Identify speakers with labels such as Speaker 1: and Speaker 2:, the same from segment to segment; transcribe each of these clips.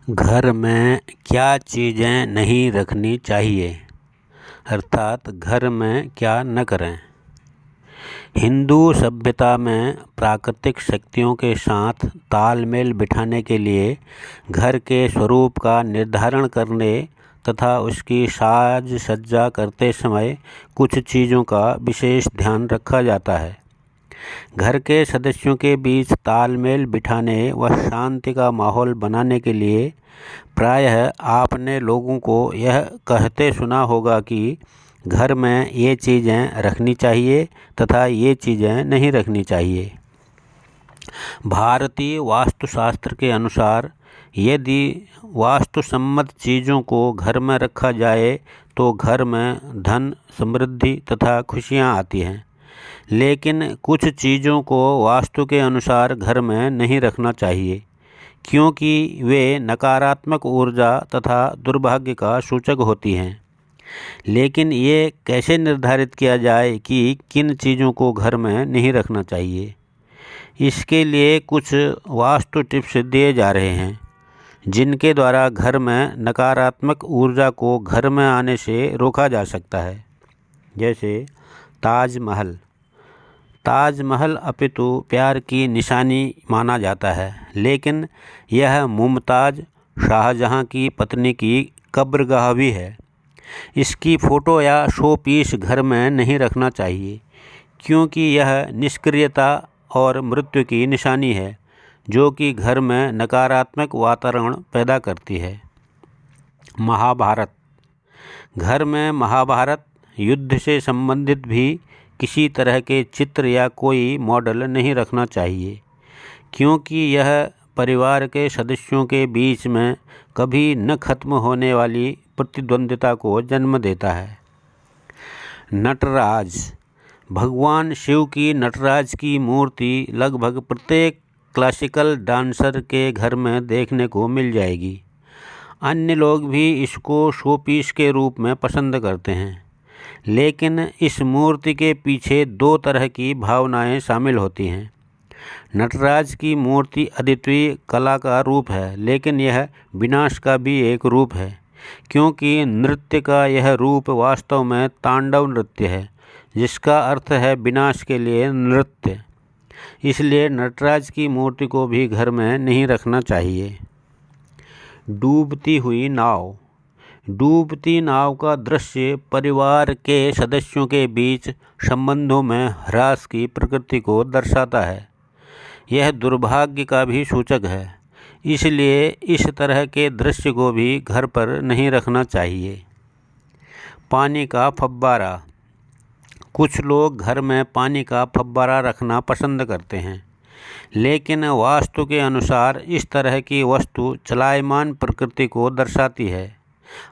Speaker 1: घर में क्या चीज़ें नहीं रखनी चाहिए, अर्थात घर में क्या न करें। हिंदू सभ्यता में प्राकृतिक शक्तियों के साथ तालमेल बिठाने के लिए घर के स्वरूप का निर्धारण करने तथा उसकी साज सज्जा करते समय कुछ चीज़ों का विशेष ध्यान रखा जाता है। घर के सदस्यों के बीच तालमेल बिठाने व शांति का माहौल बनाने के लिए प्रायः आपने लोगों को यह कहते सुना होगा कि घर में ये चीज़ें रखनी चाहिए तथा ये चीज़ें नहीं रखनी चाहिए। भारतीय वास्तुशास्त्र के अनुसार यदि वास्तुसम्मत चीज़ों को घर में रखा जाए तो घर में धन, समृद्धि तथा खुशियाँ आती हैं। लेकिन कुछ चीज़ों को वास्तु के अनुसार घर में नहीं रखना चाहिए, क्योंकि वे नकारात्मक ऊर्जा तथा दुर्भाग्य का सूचक होती हैं। लेकिन ये कैसे निर्धारित किया जाए कि किन चीज़ों को घर में नहीं रखना चाहिए? इसके लिए कुछ वास्तु टिप्स दिए जा रहे हैं, जिनके द्वारा घर में नकारात्मक ऊर्जा को घर में आने से रोका जा सकता है। जैसे ताजमहल। ताजमहल अपितु प्यार की निशानी माना जाता है, लेकिन यह मुमताज़ शाहजहां की पत्नी की कब्रगाह भी है। इसकी फ़ोटो या शो पीस घर में नहीं रखना चाहिए, क्योंकि यह निष्क्रियता और मृत्यु की निशानी है, जो कि घर में नकारात्मक वातावरण पैदा करती है। महाभारत। घर में महाभारत युद्ध से संबंधित भी किसी तरह के चित्र या कोई मॉडल नहीं रखना चाहिए, क्योंकि यह परिवार के सदस्यों के बीच में कभी न खत्म होने वाली प्रतिद्वंद्विता को जन्म देता है। नटराज। भगवान शिव की नटराज की मूर्ति लगभग प्रत्येक क्लासिकल डांसर के घर में देखने को मिल जाएगी। अन्य लोग भी इसको शोपीस के रूप में पसंद करते हैं, लेकिन इस मूर्ति के पीछे दो तरह की भावनाएं शामिल होती हैं। नटराज की मूर्ति अद्वितीय कला का रूप है, लेकिन यह विनाश का भी एक रूप है, क्योंकि नृत्य का यह रूप वास्तव में तांडव नृत्य है, जिसका अर्थ है विनाश के लिए नृत्य। इसलिए नटराज की मूर्ति को भी घर में नहीं रखना चाहिए। डूबती हुई नाव। डूबती नाव का दृश्य परिवार के सदस्यों के बीच संबंधों में ह्रास की प्रकृति को दर्शाता है। यह दुर्भाग्य का भी सूचक है, इसलिए इस तरह के दृश्य को भी घर पर नहीं रखना चाहिए। पानी का फव्वारा। कुछ लोग घर में पानी का फव्वारा रखना पसंद करते हैं, लेकिन वास्तु के अनुसार इस तरह की वस्तु चलायमान प्रकृति को दर्शाती है,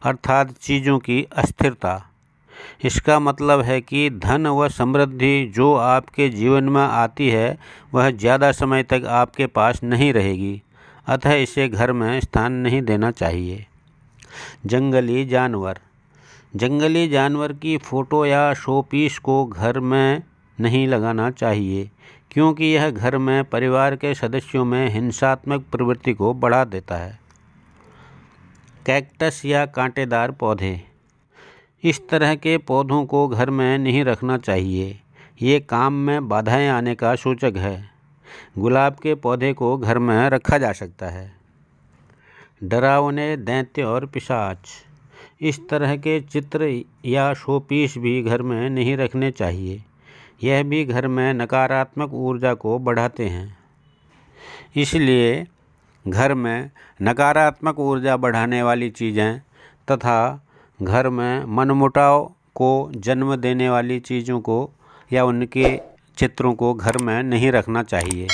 Speaker 1: अर्थात चीज़ों की अस्थिरता। इसका मतलब है कि धन व समृद्धि जो आपके जीवन में आती है वह ज़्यादा समय तक आपके पास नहीं रहेगी, अतः इसे घर में स्थान नहीं देना चाहिए। जंगली जानवर। जंगली जानवर की फ़ोटो या शोपीस को घर में नहीं लगाना चाहिए, क्योंकि यह घर में परिवार के सदस्यों में हिंसात्मक प्रवृत्ति को बढ़ा देता है। कैक्टस या कांटेदार पौधे। इस तरह के पौधों को घर में नहीं रखना चाहिए, ये काम में बाधाएं आने का सूचक है। गुलाब के पौधे को घर में रखा जा सकता है। डरावने दैत्य और पिशाच। इस तरह के चित्र या शोपीस भी घर में नहीं रखने चाहिए, यह भी घर में नकारात्मक ऊर्जा को बढ़ाते हैं। इसलिए घर में नकारात्मक ऊर्जा बढ़ाने वाली चीज़ें तथा घर में मनमुटाव को जन्म देने वाली चीज़ों को या उनके चित्रों को घर में नहीं रखना चाहिए।